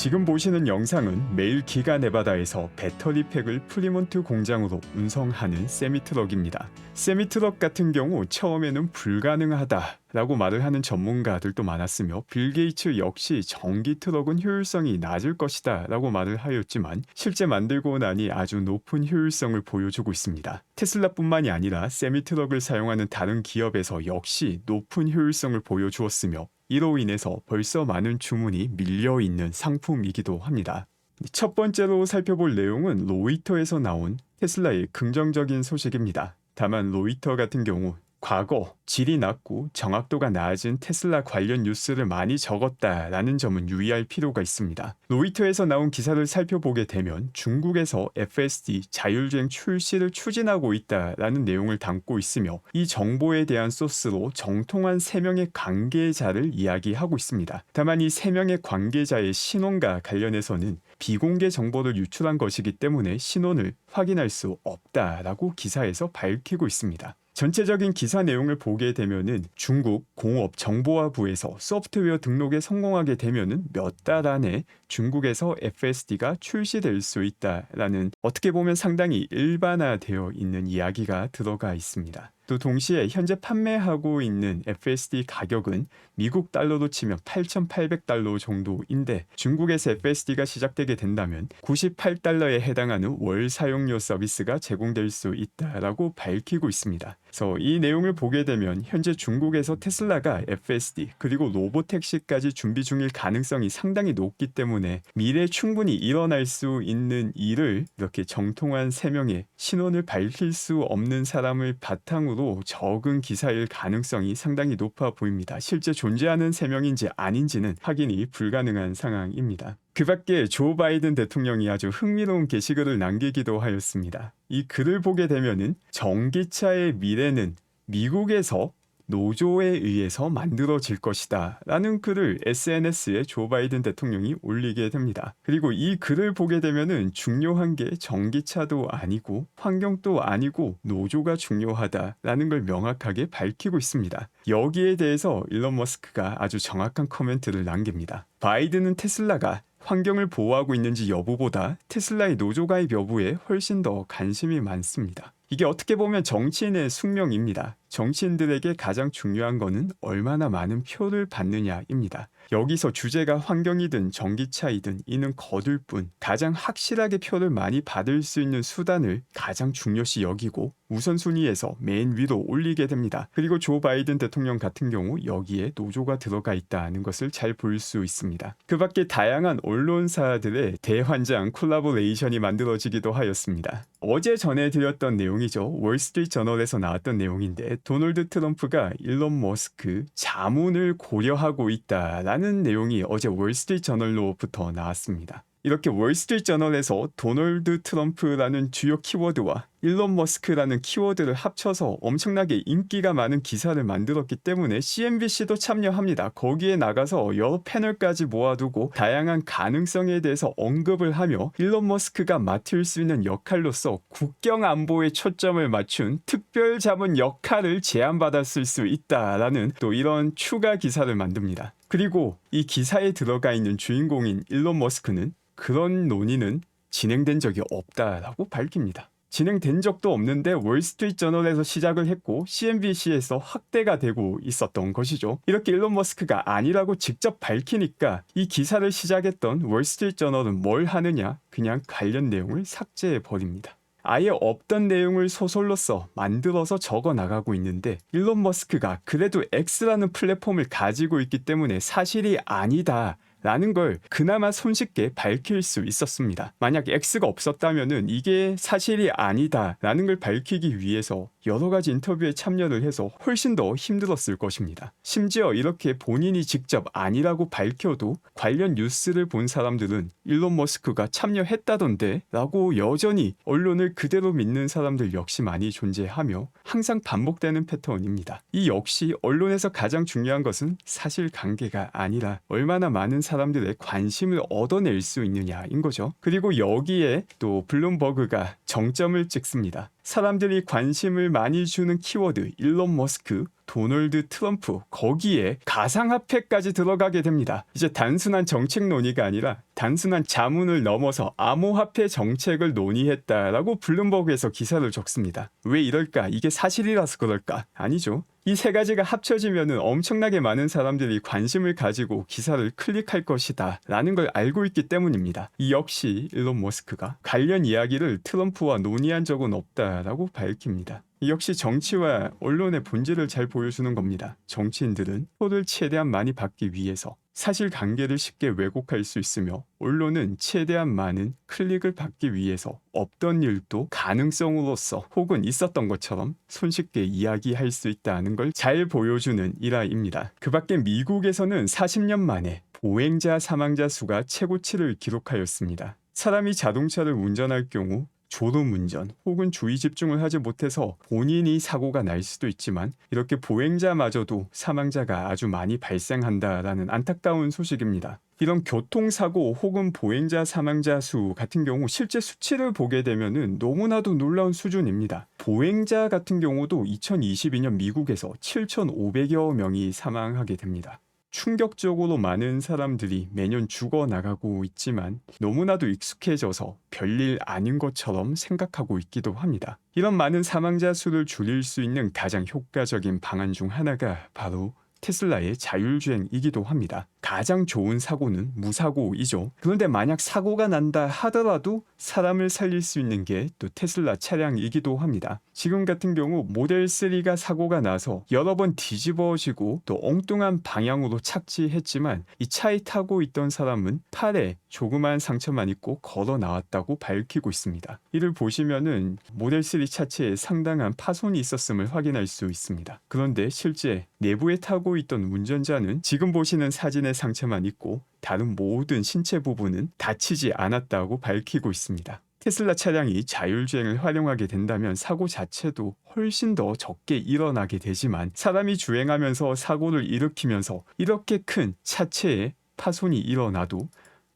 지금 보시는 영상은 매일 기가 네바다에서 배터리 팩을 프리몬트 공장으로 운송하는 세미트럭입니다. 세미트럭 같은 경우 처음에는 불가능하다라고 말을 하는 전문가들도 많았으며 빌 게이츠 역시 전기 트럭은 효율성이 낮을 것이다 라고 말을 하였지만 실제 만들고 나니 아주 높은 효율성을 보여주고 있습니다. 테슬라뿐만이 아니라 세미트럭을 사용하는 다른 기업에서 역시 높은 효율성을 보여주었으며 이로 인해서 벌써 많은 주문이 밀려있는 상품이기도 합니다. 첫 번째로 살펴볼 내용은 로이터에서 나온 테슬라의 긍정적인 소식입니다. 다만 로이터 같은 경우 과거 질이 낮고 정확도가 낮은 테슬라 관련 뉴스를 많이 적었다라는 점은 유의할 필요가 있습니다. 로이터에서 나온 기사를 살펴보게 되면 중국에서 FSD 자율주행 출시를 추진하고 있다라는 내용을 담고 있으며 이 정보에 대한 소스로 정통한 3명의 관계자를 이야기하고 있습니다. 다만 이 3명의 관계자의 신원과 관련해서는 비공개 정보를 유출한 것이기 때문에 신원을 확인할 수 없다라고 기사에서 밝히고 있습니다. 전체적인 기사 내용을 보게 되면은 중국 공업정보화부에서 소프트웨어 등록에 성공하게 되면은 몇 달 안에 중국에서 FSD가 출시될 수 있다라는 어떻게 보면 상당히 일반화되어 있는 이야기가 들어가 있습니다. 또 동시에 현재 판매하고 있는 FSD 가격은 미국 달러로 치면 8,800달러 정도인데 중국에서 FSD가 시작되게 된다면 98달러에 해당하는 월 사용료 서비스가 제공될 수 있다라고 밝히고 있습니다. 그래서 이 내용을 보게 되면 현재 중국에서 테슬라가 FSD 그리고 로보택시까지 준비 중일 가능성이 상당히 높기 때문에 미래에 충분히 일어날 수 있는 일을 이렇게 정통한 3명의 신원을 밝힐 수 없는 사람을 바탕으로 적은 기사일 가능성이 상당히 높아 보입니다. 실제 존재하는 3명인지 아닌지는 확인이 불가능한 상황입니다. 그 밖에 조 바이든 대통령이 아주 흥미로운 게시글을 남기기도 하였습니다. 이 글을 보게 되면은 전기차의 미래는 미국에서 노조에 의해서 만들어질 것이다 라는 글을 SNS에 조 바이든 대통령이 올리게 됩니다. 그리고 이 글을 보게 되면은 중요한 게 전기차도 아니고 환경도 아니고 노조가 중요하다라는 걸 명확하게 밝히고 있습니다. 여기에 대해서 일론 머스크가 아주 정확한 코멘트를 남깁니다. 바이든은 테슬라가 환경을 보호하고 있는지 여부보다 테슬라의 노조 가입 여부에 훨씬 더 관심이 많습니다. 이게 어떻게 보면 정치인의 숙명입니다. 정치인들에게 가장 중요한 것은 얼마나 많은 표를 받느냐입니다. 여기서 주제가 환경이든 전기차이든 이는 거둘 뿐 가장 확실하게 표를 많이 받을 수 있는 수단을 가장 중요시 여기고 우선순위에서 맨 위로 올리게 됩니다. 그리고 조 바이든 대통령 같은 경우 여기에 노조가 들어가 있다는 것을 잘 볼 수 있습니다. 그 밖에 다양한 언론사들의 대환장 콜라보레이션이 만들어지기도 하였습니다. 어제 전해드렸던 내용이죠. 월스트리트 저널에서 나왔던 내용인데 도널드 트럼프가 일론 머스크 자문을 고려하고 있다라는 내용이 어제 월스트리트 저널로부터 나왔습니다. 이렇게 월스트리트 저널에서 도널드 트럼프라는 주요 키워드와 일론 머스크라는 키워드를 합쳐서 엄청나게 인기가 많은 기사를 만들었기 때문에 CNBC도 참여합니다. 거기에 나가서 여러 패널까지 모아두고 다양한 가능성에 대해서 언급을 하며 일론 머스크가 맡을 수 있는 역할로서 국경 안보에 초점을 맞춘 특별 자문 역할을 제안받았을 수 있다라는 또 이런 추가 기사를 만듭니다. 그리고 이 기사에 들어가 있는 주인공인 일론 머스크는 그런 논의는 진행된 적이 없다라고 밝힙니다. 진행된 적도 없는데 월스트리트 저널에서 시작을 했고 CNBC에서 확대가 되고 있었던 것이죠. 이렇게 일론 머스크가 아니라고 직접 밝히니까 이 기사를 시작했던 월스트리트 저널은 뭘 하느냐? 그냥 관련 내용을 삭제해 버립니다. 아예 없던 내용을 소설로서 만들어서 적어 나가고 있는데 일론 머스크가 그래도 X라는 플랫폼을 가지고 있기 때문에 사실이 아니다 라는 걸 그나마 손쉽게 밝힐 수 있었습니다. 만약 X가 없었다면은 이게 사실이 아니다 라는 걸 밝히기 위해서 여러 가지 인터뷰에 참여를 해서 훨씬 더 힘들었을 것입니다. 심지어 이렇게 본인이 직접 아니라고 밝혀도 관련 뉴스를 본 사람들은 일론 머스크가 참여했다던데 라고 여전히 언론을 그대로 믿는 사람들 역시 많이 존재하며 항상 반복되는 패턴입니다. 이 역시 언론에서 가장 중요한 것은 사실관계가 아니라 얼마나 많은 사람들의 관심을 얻어낼 수 있느냐인 거죠. 그리고 여기에 또 블룸버그가 정점을 찍습니다. 사람들이 관심을 많이 주는 키워드 일론 머스크 도널드 트럼프, 거기에 가상화폐까지 들어가게 됩니다. 이제 단순한 정책 논의가 아니라 단순한 자문을 넘어서 암호화폐 정책을 논의했다라고 블룸버그에서 기사를 적습니다. 왜 이럴까? 이게 사실이라서 그럴까? 아니죠. 이 세 가지가 합쳐지면 엄청나게 많은 사람들이 관심을 가지고 기사를 클릭할 것이다 라는 걸 알고 있기 때문입니다. 이 역시 일론 머스크가 관련 이야기를 트럼프와 논의한 적은 없다라고 밝힙니다. 이 역시 정치와 언론의 본질을 잘 보여주는 겁니다. 정치인들은 표를 최대한 많이 받기 위해서 사실관계를 쉽게 왜곡할 수 있으며, 언론은 최대한 많은 클릭을 받기 위해서 없던 일도 가능성으로서 혹은 있었던 것처럼 손쉽게 이야기할 수 있다는 걸 잘 보여주는 일화입니다. 그 밖에 미국에서는 40년 만에 보행자 사망자 수가 최고치를 기록하였습니다. 사람이 자동차를 운전할 경우 졸음운전 혹은 주의 집중을 하지 못해서 본인이 사고가 날 수도 있지만, 이렇게 보행자마저도 사망자가 아주 많이 발생한다라는 안타까운 소식입니다. 이런 교통사고 혹은 보행자 사망자 수 같은 경우 실제 수치를 보게 되면은 너무나도 놀라운 수준입니다. 보행자 같은 경우도 2022년 미국에서 7,500여 명이 사망하게 됩니다. 충격적으로 많은 사람들이 매년 죽어나가고 있지만 너무나도 익숙해져서 별일 아닌 것처럼 생각하고 있기도 합니다. 이런 많은 사망자 수를 줄일 수 있는 가장 효과적인 방안 중 하나가 바로 테슬라의 자율주행이기도 합니다. 가장 좋은 사고는 무사고이죠. 그런데 만약 사고가 난다 하더라도 사람을 살릴 수 있는 게 또 테슬라 차량이기도 합니다. 지금 같은 경우 모델 3가 사고가 나서 여러 번 뒤집어지고 또 엉뚱한 방향으로 착지했지만, 이 차에 타고 있던 사람은 팔에 조그만 상처만 있고 걸어 나왔다고 밝히고 있습니다. 이를 보시면은 모델 3 차체에 상당한 파손이 있었음을 확인할 수 있습니다. 그런데 실제 내부에 타고 있던 운전자는 지금 보시는 사진의 상처만 있고 다른 모든 신체 부분은 다치지 않았다고 밝히고 있습니다. 테슬라 차량이 자율주행을 활용하게 된다면 사고 자체도 훨씬 더 적게 일어나게 되지만, 사람이 주행하면서 사고를 일으키면서 이렇게 큰 차체에 파손이 일어나도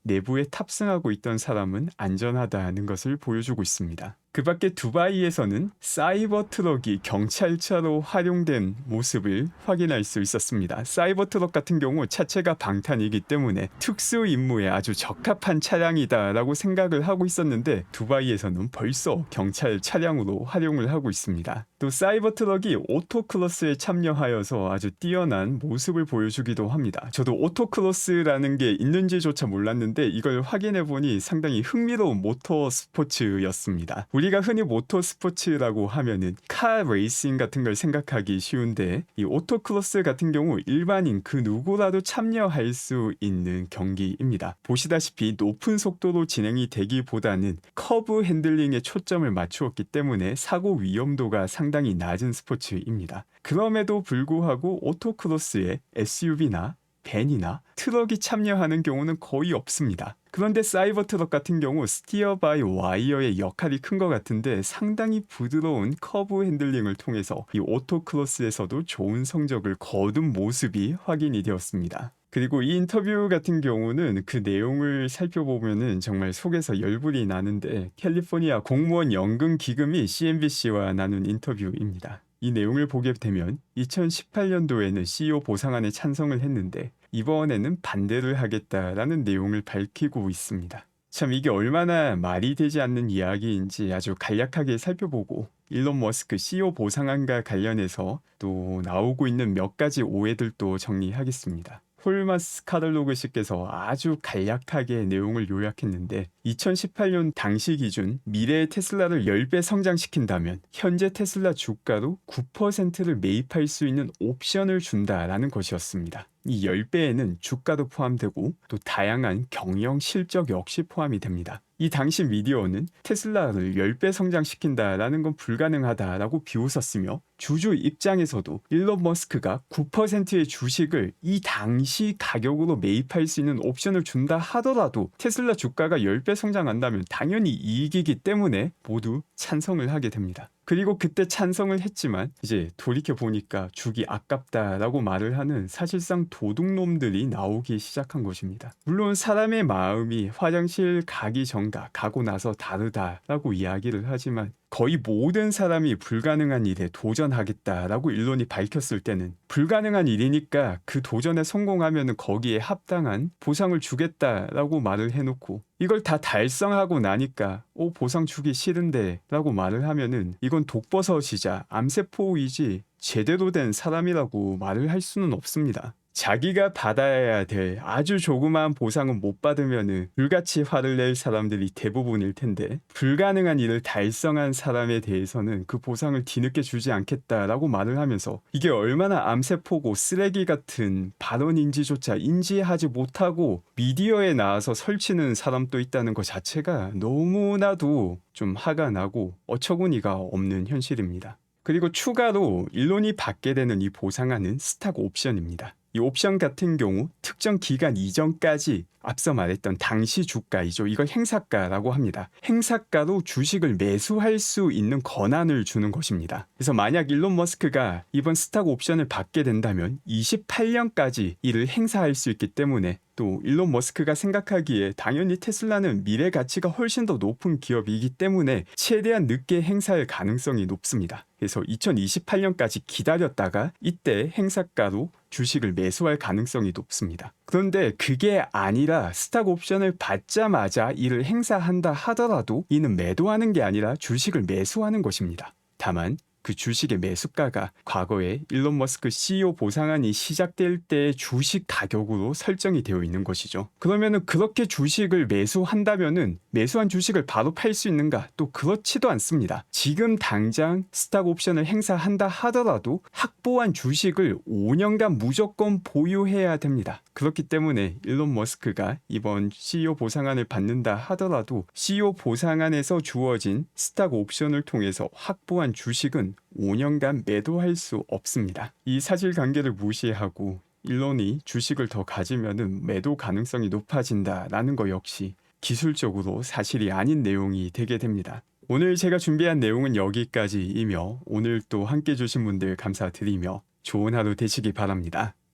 내부에 탑승하고 있던 사람은 안전하다는 것을 보여주고 있습니다. 그 밖에 두바이에서는 사이버 트럭이 경찰차로 활용된 모습을 확인할 수 있었습니다. 사이버 트럭 같은 경우 차체가 방탄이기 때문에 특수 임무에 아주 적합한 차량이다라고 생각을 하고 있었는데, 두바이에서는 벌써 경찰 차량으로 활용을 하고 있습니다. 또 사이버 트럭이 오토크로스에 참여하여서 아주 뛰어난 모습을 보여주기도 합니다. 저도 오토크로스라는 게 있는지조차 몰랐는데 이걸 확인해보니 상당히 흥미로운 모터 스포츠였습니다. 우리가 흔히 모터 스포츠라고 하면은 카 레이싱 같은 걸 생각하기 쉬운데, 이 오토크로스 같은 경우 일반인 그 누구라도 참여할 수 있는 경기입니다. 보시다시피 높은 속도로 진행이 되기보다는 커브 핸들링에 초점을 맞추었기 때문에 사고 위험도가 상당히 낮은 스포츠입니다. 그럼에도 불구하고 오토크로스에 SUV나 밴이나 트럭이 참여하는 경우는 거의 없습니다. 그런데 사이버 트럭 같은 경우 스티어 바이 와이어의 역할이 큰 것 같은데, 상당히 부드러운 커브 핸들링을 통해서 이 오토크로스에서도 좋은 성적을 거둔 모습이 확인이 되었습니다. 그리고 이 인터뷰 같은 경우는 그 내용을 살펴보면은 정말 속에서 열불이 나는데, 캘리포니아 공무원 연금 기금이 CNBC와 나눈 인터뷰입니다. 이 내용을 보게 되면 2018년도에는 CEO 보상안에 찬성을 했는데 이번에는 반대를 하겠다라는 내용을 밝히고 있습니다. 참 이게 얼마나 말이 되지 않는 이야기인지 아주 간략하게 살펴보고, 일론 머스크 CEO 보상안과 관련해서 또 나오고 있는 몇 가지 오해들도 정리하겠습니다. 홀마스 카달로그 씨께서 아주 간략하게 내용을 요약했는데, 2018년 당시 기준 미래의 테슬라를 10배 성장시킨다면 현재 테슬라 주가로 9%를 매입할 수 있는 옵션을 준다라는 것이었습니다. 이 10배에는 주가도 포함되고 또 다양한 경영 실적 역시 포함이 됩니다. 이 당시 미디어는 테슬라를 10배 성장시킨다라는 건 불가능하다라고 비웃었으며, 주주 입장에서도 일론 머스크가 9%의 주식을 이 당시 가격으로 매입할 수 있는 옵션을 준다 하더라도 테슬라 주가가 10배 성장한다면 당연히 이익이기 때문에 모두 찬성을 하게 됩니다. 그리고 그때 찬성을 했지만 이제 돌이켜 보니까 죽이 아깝다라고 말을 하는 사실상 도둑놈들이 나오기 시작한 것입니다. 물론 사람의 마음이 화장실 가기 전과 가고 나서 다르다라고 이야기를 하지만 거의 모든 사람이 불가능한 일에 도전하겠다라고 일론이 밝혔을 때는 불가능한 일이니까 그 도전에 성공하면 거기에 합당한 보상을 주겠다라고 말을 해놓고 이걸 다 달성하고 나니까 보상 주기 싫은데 라고 말을 하면은 이건 독버섯이자 암세포이지 제대로 된 사람이라고 말을 할 수는 없습니다. 자기가 받아야 될 아주 조그마한 보상은 못 받으면은 불같이 화를 낼 사람들이 대부분일 텐데 불가능한 일을 달성한 사람에 대해서는 그 보상을 뒤늦게 주지 않겠다라고 말을 하면서 이게 얼마나 암세포고 쓰레기 같은 발언인지조차 인지하지 못하고 미디어에 나와서 설치는 사람도 있다는 것 자체가 너무나도 좀 화가 나고 어처구니가 없는 현실입니다. 그리고 추가로 일론이 받게 되는 이 보상안은 스탁 옵션입니다. 이 옵션 같은 경우 특정 기간 이전까지 앞서 말했던 당시 주가이죠. 이걸 행사가라고 합니다. 행사가로 주식을 매수할 수 있는 권한을 주는 것입니다. 그래서 만약 일론 머스크가 이번 스탁 옵션을 받게 된다면 28년까지 이를 행사할 수 있기 때문에 또 일론 머스크가 생각하기에 당연히 테슬라는 미래 가치가 훨씬 더 높은 기업이기 때문에 최대한 늦게 행사할 가능성이 높습니다. 그래서 2028년까지 기다렸다가 이때 행사가로 주식을 매수할 가능성이 높습니다. 그런데 그게 아니라 스탁 옵션을 받자마자 이를 행사한다 하더라도 이는 매도하는 게 아니라 주식을 매수하는 것입니다. 다만 그 주식의 매수가가 과거에 일론 머스크 CEO 보상안이 시작될 때의 주식 가격으로 설정이 되어 있는 것이죠. 그러면은 그렇게 주식을 매수한다면은 매수한 주식을 바로 팔 수 있는가? 또 그렇지도 않습니다. 지금 당장 스탁 옵션을 행사한다 하더라도 확보한 주식을 5년간 무조건 보유해야 됩니다. 그렇기 때문에 일론 머스크가 이번 CEO 보상안을 받는다 하더라도 CEO 보상안에서 주어진 스탁 옵션을 통해서 확보한 주식은 5년간 매도할 수 없습니다. 이 사실관계를 무시하고 일론이 주식을 더 가지면은 매도 가능성이 높아진다라는 거 역시 기술적으로 사실이 아닌 내용이 되게 됩니다. 오늘 제가 준비한 내용은 여기까지이며 오늘 또 함께 해주신 분들 감사드리며 좋은 하루 되시기 바랍니다.